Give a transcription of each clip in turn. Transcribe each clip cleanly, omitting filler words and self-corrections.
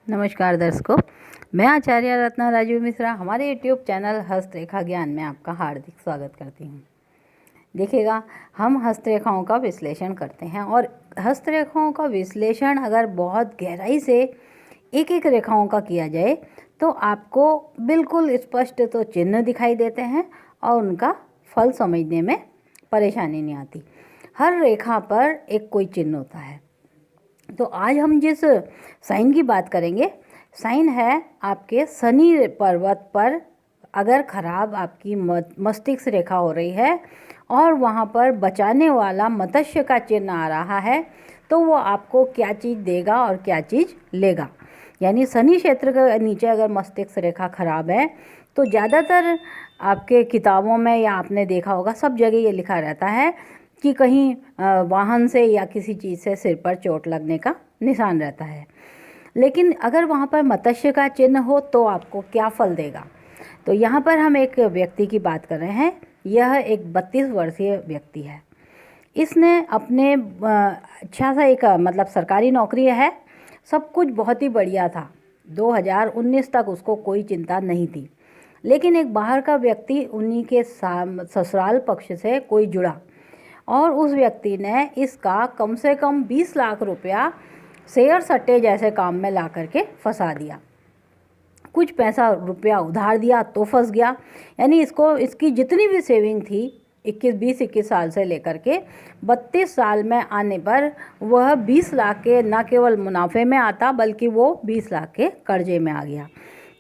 नमस्कार दर्शकों, मैं आचार्य रत्ना राजीव मिश्रा हमारे यूट्यूब चैनल हस्तरेखा ज्ञान में आपका हार्दिक स्वागत करती हूँ। देखिएगा, हम हस्तरेखाओं का विश्लेषण करते हैं और हस्तरेखाओं का विश्लेषण अगर बहुत गहराई से एक एक रेखाओं का किया जाए तो आपको बिल्कुल स्पष्ट तो चिन्ह दिखाई देते हैं और उनका फल समझने में परेशानी नहीं आती। हर रेखा पर एक कोई चिन्ह होता है। तो आज हम जिस साइन की बात करेंगे, साइन है आपके शनि पर्वत पर अगर खराब आपकी मस्तिष्क रेखा हो रही है और वहाँ पर बचाने वाला मत्स्य का चिन्ह आ रहा है तो वो आपको क्या चीज़ देगा और क्या चीज़ लेगा। यानी शनि क्षेत्र के नीचे अगर मस्तिष्क रेखा खराब है तो ज़्यादातर आपके किताबों में या आपने देखा होगा सब जगह ये लिखा रहता है कि कहीं वाहन से या किसी चीज़ से सिर पर चोट लगने का निशान रहता है। लेकिन अगर वहाँ पर मत्स्य का चिन्ह हो तो आपको क्या फल देगा। तो यहाँ पर हम एक व्यक्ति की बात कर रहे हैं। यह एक 32 वर्षीय व्यक्ति है। इसने अपने अच्छा सा एक सरकारी नौकरी है, सब कुछ बहुत ही बढ़िया था। 2019 तक उसको कोई चिंता नहीं थी। लेकिन एक बाहर का व्यक्ति उन्हीं के ससुराल पक्ष से कोई जुड़ा और उस व्यक्ति ने इसका कम से कम 20 लाख रुपया शेयर सट्टे जैसे काम में ला करके फंसा दिया। कुछ पैसा रुपया उधार दिया तो फंस गया। यानी इसकी जितनी भी सेविंग थी 21 साल से लेकर के 32 साल में आने पर वह 20 लाख के न केवल मुनाफे में आता बल्कि वो 20 लाख के कर्जे में आ गया।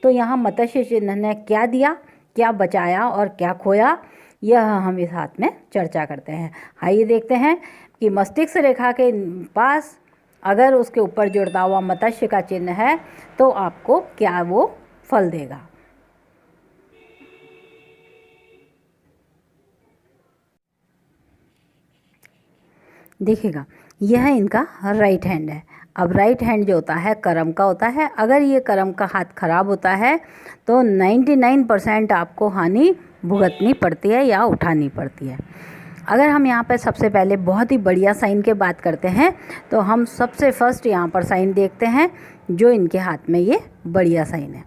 तो यहाँ मत्स्य चिन्ह ने क्या दिया, क्या बचाया और क्या खोया, यह हम इस हाथ में चर्चा करते हैं। आइए देखते हैं कि मस्तिष्क रेखा के पास अगर उसके ऊपर जुड़ता हुआ मत्स्य का चिन्ह है तो आपको क्या वो फल देगा। देखिएगा, यह इनका राइट हैंड है। अब राइट हैंड जो होता है कर्म का होता है। अगर ये कर्म का हाथ खराब होता है तो 99% आपको हानि भुगतनी पड़ती है या उठानी पड़ती है। अगर हम यहाँ पर सबसे पहले बहुत ही बढ़िया साइन की बात करते हैं तो हम सबसे फर्स्ट यहाँ पर साइन देखते हैं जो इनके हाथ में ये बढ़िया साइन है।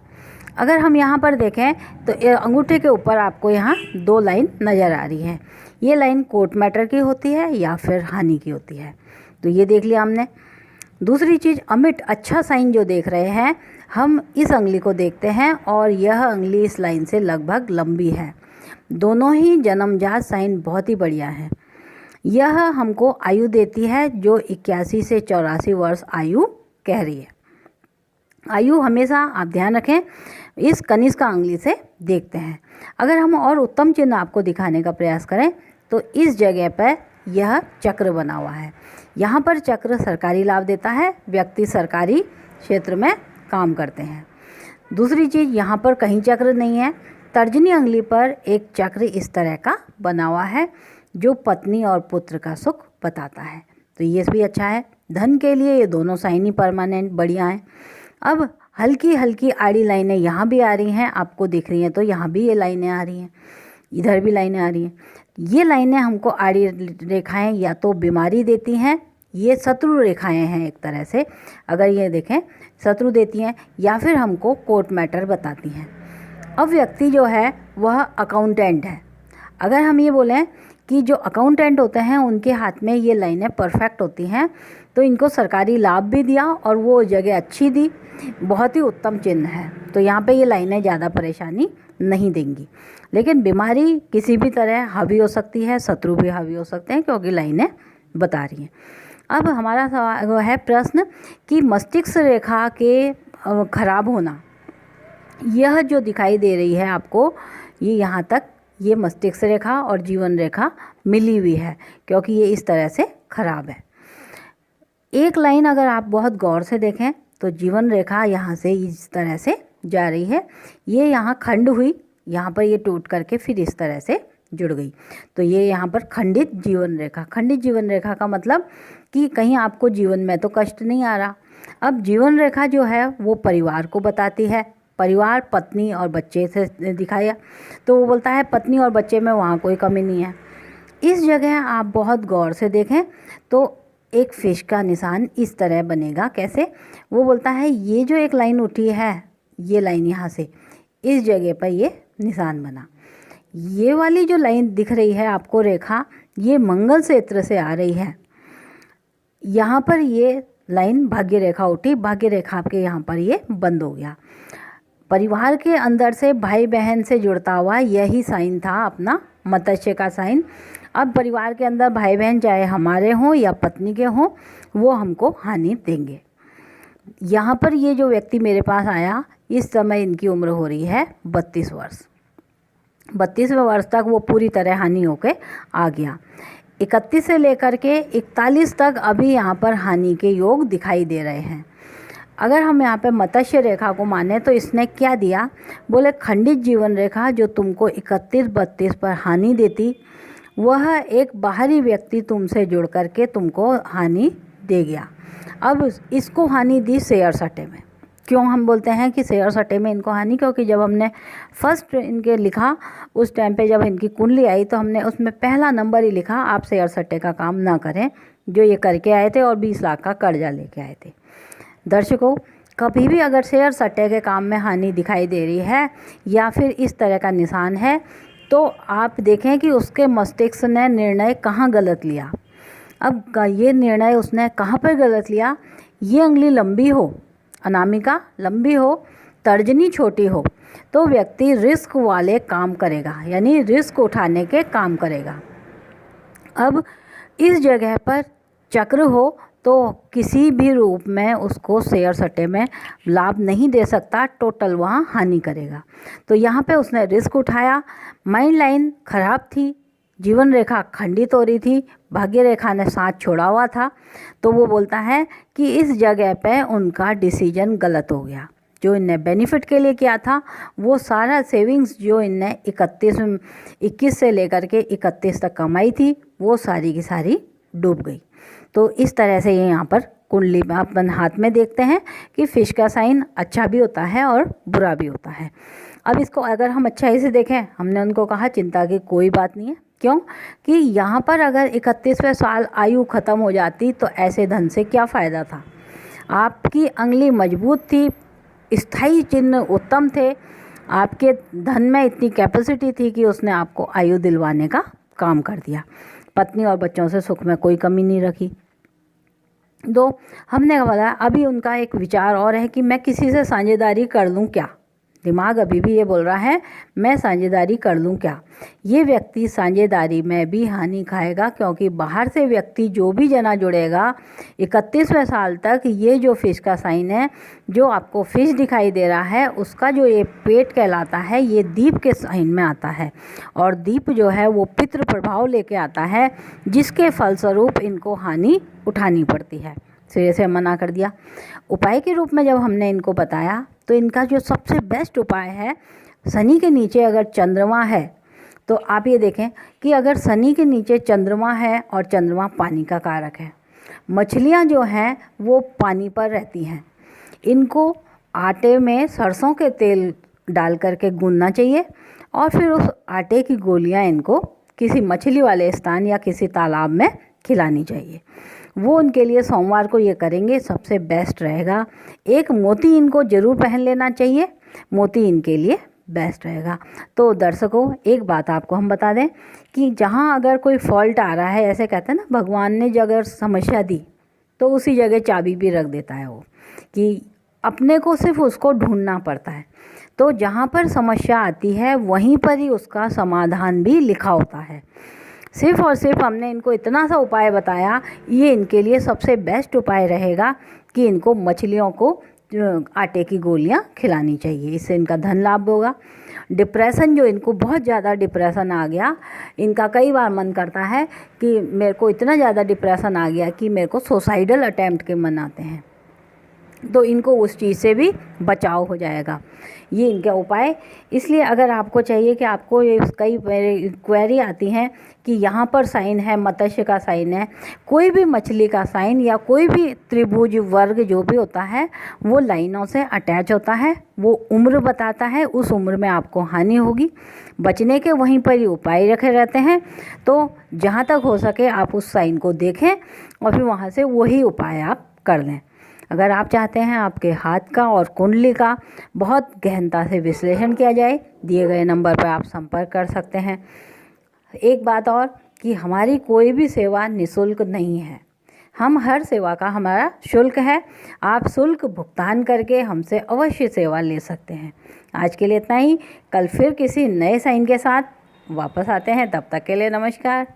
अगर हम यहाँ पर देखें तो अंगूठे के ऊपर आपको यहाँ 2 लाइन नज़र आ रही है। ये लाइन कोर्ट मैटर की होती है या फिर हानि की होती है। तो ये देख लिया हमने। दूसरी चीज़, अमिट अच्छा साइन जो देख रहे हैं, हम इस अंगुली को देखते हैं और यह अंगुली इस लाइन से लगभग लंबी है। दोनों ही जन्मजात साइन बहुत ही बढ़िया है। यह हमको आयु देती है जो 81 से 84 वर्ष आयु कह रही है। आयु हमेशा आप ध्यान रखें इस कनिष्क का अंगुली से देखते हैं। अगर हम और उत्तम चिन्ह आपको दिखाने का प्रयास करें तो इस जगह पर यह चक्र बना हुआ है। यहाँ पर चक्र सरकारी लाभ देता है, व्यक्ति सरकारी क्षेत्र में काम करते हैं। दूसरी चीज़, यहाँ पर कहीं चक्र नहीं है। तर्जनी अंगुली पर एक चक्र इस तरह का बना हुआ है जो पत्नी और पुत्र का सुख बताता है। तो ये भी अच्छा है। धन के लिए ये दोनों साइन ही परमानेंट बढ़िया हैं। अब हल्की हल्की आड़ी लाइनें यहाँ भी आ रही हैं, आपको दिख रही हैं। तो यहाँ भी ये लाइनें आ रही हैं, इधर भी लाइनें आ रही हैं। ये लाइनें हमको आड़ी रेखाएं या तो बीमारी देती हैं, ये शत्रु रेखाएं हैं एक तरह से। अगर ये देखें शत्रु देती हैं या फिर हमको कोर्ट मैटर बताती हैं। अब व्यक्ति जो है वह अकाउंटेंट है। अगर हम ये बोलें कि जो अकाउंटेंट होते हैं उनके हाथ में ये लाइनें परफेक्ट होती हैं तो इनको सरकारी लाभ भी दिया और वो जगह अच्छी दी, बहुत ही उत्तम चिन्ह है। तो यहाँ पे ये लाइनें ज़्यादा परेशानी नहीं देंगी। लेकिन बीमारी किसी भी तरह हावी हो सकती है, शत्रु भी हावी हो सकते हैं क्योंकि लाइनें बता रही हैं। अब हमारा सवाल वो है प्रश्न कि मस्तिष्क रेखा के खराब होना, यह जो दिखाई दे रही है आपको, ये यहाँ तक ये मस्तिष्क रेखा और जीवन रेखा मिली हुई है क्योंकि ये इस तरह से खराब है। एक लाइन अगर आप बहुत गौर से देखें तो जीवन रेखा यहाँ से इस तरह से जा रही है। ये यहाँ खंड हुई, यहाँ पर ये टूट करके फिर इस तरह से जुड़ गई। तो ये यहाँ पर खंडित जीवन रेखा। खंडित जीवन रेखा का मतलब कि कहीं आपको जीवन में तो कष्ट नहीं आ रहा। अब जीवन रेखा जो है वो परिवार को बताती है। परिवार पत्नी और बच्चे से दिखाया तो वो बोलता है पत्नी और बच्चे में वहाँ कोई कमी नहीं है। इस जगह आप बहुत गौर से देखें तो एक फिश का निशान इस तरह बनेगा। कैसे? वो बोलता है ये जो एक लाइन उठी है, ये लाइन यहाँ से इस जगह पर ये निशान बना। ये वाली जो लाइन दिख रही है आपको रेखा, ये मंगल क्षेत्र से आ रही है। यहाँ पर ये लाइन भाग्य रेखा उठी, भाग्य रेखा आपके यहाँ पर ये बंद हो गया। परिवार के अंदर से भाई बहन से जुड़ता हुआ यही साइन था अपना मत्स्य का साइन। अब परिवार के अंदर भाई बहन चाहे हमारे हों या पत्नी के हों, वो हमको हानि देंगे। यहाँ पर ये जो व्यक्ति मेरे पास आया, इस समय इनकी उम्र हो रही है 32 वर्ष। 32वें वर्ष तक वो पूरी तरह हानि होके आ गया। 31 से लेकर के 41 तक अभी यहाँ पर हानि के योग दिखाई दे रहे हैं। अगर हम यहाँ पे मत्स्य रेखा को माने तो इसने क्या दिया? बोले खंडित जीवन रेखा जो तुमको 31-32 पर हानि देती, वह एक बाहरी व्यक्ति तुमसे जुड़ करके तुमको हानि दे गया। अब इसको हानि दी शेयर सट्टे में। क्यों हम बोलते हैं कि शेयर सट्टे में इनको हानि? क्योंकि जब हमने फर्स्ट इनके लिखा उस टाइम पे जब इनकी कुंडली आई तो हमने उसमें पहला नंबर ही लिखा, आप शेयर सट्टे का काम ना करें, जो ये करके आए थे और 20 लाख का कर्जा लेके आए थे। दर्शकों, कभी भी अगर शेयर सट्टे के काम में हानि दिखाई दे रही है या फिर इस तरह का निशान है, तो आप देखें कि उसके मस्तिष्क ने निर्णय कहाँ गलत लिया। अब ये निर्णय उसने कहाँ पर गलत लिया? ये अंगुली लंबी हो, अनामिका लंबी हो, तर्जनी छोटी हो, तो व्यक्ति रिस्क वाले काम करेगा, यानी रिस्क उठाने के काम करेगा। अब इस जगह पर चक्र हो तो किसी भी रूप में उसको शेयर सट्टे में लाभ नहीं दे सकता, टोटल वहाँ हानि करेगा। तो यहाँ पे उसने रिस्क उठाया। माइंड लाइन खराब थी, जीवन रेखा खंडित हो रही थी, भाग्य रेखा ने साथ छोड़ा हुआ था। तो वो बोलता है कि इस जगह पे उनका डिसीजन गलत हो गया। जो इनने बेनिफिट के लिए किया था, वो सारा सेविंग्स जो इनने 21 से लेकर के 31 तक कमाई थी, वो सारी की सारी डूब गई। तो इस तरह से ये यहाँ पर कुंडली में अपन हाथ में देखते हैं कि फिश का साइन अच्छा भी होता है और बुरा भी होता है। अब इसको अगर हम अच्छाई से देखें, हमने उनको कहा चिंता की कोई बात नहीं है। क्यों? कि यहाँ पर अगर 31वें साल आयु ख़त्म हो जाती तो ऐसे धन से क्या फ़ायदा था? आपकी अंगुली मजबूत थी, स्थायी चिन्ह उत्तम थे, आपके धन में इतनी कैपेसिटी थी कि उसने आपको आयु दिलवाने का काम कर दिया। पत्नी और बच्चों से सुख में कोई कमी नहीं रखी। दो, हमने बोला अभी उनका एक विचार और है कि मैं किसी से साझेदारी कर लूँ क्या? दिमाग अभी भी ये बोल रहा है मैं साझेदारी कर लूँ क्या? ये व्यक्ति साझेदारी में भी हानि खाएगा, क्योंकि बाहर से व्यक्ति जो भी जना जुड़ेगा 31वें साल तक, ये जो फिश का साइन है, जो आपको फिश दिखाई दे रहा है, उसका जो ये पेट कहलाता है, ये दीप के साइन में आता है। और दीप जो है वो पितृ प्रभाव लेके आता है, जिसके फलस्वरूप इनको हानि उठानी पड़ती है। सिरे से मना कर दिया। उपाय के रूप में जब हमने इनको बताया तो इनका जो सबसे बेस्ट उपाय है, शनि के नीचे अगर चंद्रमा है, तो आप ये देखें कि अगर शनि के नीचे चंद्रमा है और चंद्रमा पानी का कारक है, मछलियाँ जो हैं वो पानी पर रहती हैं, इनको आटे में सरसों के तेल डाल करके गूंदना चाहिए और फिर उस आटे की गोलियाँ इनको किसी मछली वाले स्थान या किसी तालाब में खिलानी चाहिए। वो उनके लिए सोमवार को ये करेंगे, सबसे बेस्ट रहेगा। एक मोती इनको ज़रूर पहन लेना चाहिए, मोती इनके लिए बेस्ट रहेगा। तो दर्शकों, एक बात आपको हम बता दें कि जहाँ अगर कोई फॉल्ट आ रहा है, ऐसे कहते हैं ना, भगवान ने अगर समस्या दी तो उसी जगह चाबी भी रख देता है वो, कि अपने को सिर्फ उसको ढूंढना पड़ता है। तो जहाँ पर समस्या आती है वहीं पर ही उसका समाधान भी लिखा होता है। सिर्फ और सिर्फ हमने इनको इतना सा उपाय बताया, ये इनके लिए सबसे बेस्ट उपाय रहेगा कि इनको मछलियों को आटे की गोलियां खिलानी चाहिए। इससे इनका धन लाभ होगा। डिप्रेशन, जो इनको बहुत ज़्यादा डिप्रेशन आ गया, इनका कई बार मन करता है कि मेरे को इतना ज़्यादा डिप्रेशन आ गया कि मेरे को सुसाइडल अटैम्प्ट के मन आते हैं। तो इनको उस चीज़ से भी बचाव हो जाएगा। ये इनका उपाय। इसलिए अगर आपको चाहिए कि आपको ये कई क्वेरी आती हैं कि यहाँ पर साइन है, मत्स्य का साइन है, कोई भी मछली का साइन या कोई भी त्रिभुज वर्ग जो भी होता है वो लाइनों से अटैच होता है, वो उम्र बताता है, उस उम्र में आपको हानि होगी। बचने के वहीं पर ही उपाय रखे रहते हैं। तो जहाँ तक हो सके आप उस साइन को देखें और फिर वहाँ से वही उपाय आप कर लें। अगर आप चाहते हैं आपके हाथ का और कुंडली का बहुत गहनता से विश्लेषण किया जाए, दिए गए नंबर पर आप संपर्क कर सकते हैं। एक बात और कि हमारी कोई भी सेवा निःशुल्क नहीं है, हम हर सेवा का हमारा शुल्क है। आप शुल्क भुगतान करके हमसे अवश्य सेवा ले सकते हैं। आज के लिए इतना ही। कल फिर किसी नए साइन के साथ वापस आते हैं। तब तक के लिए नमस्कार।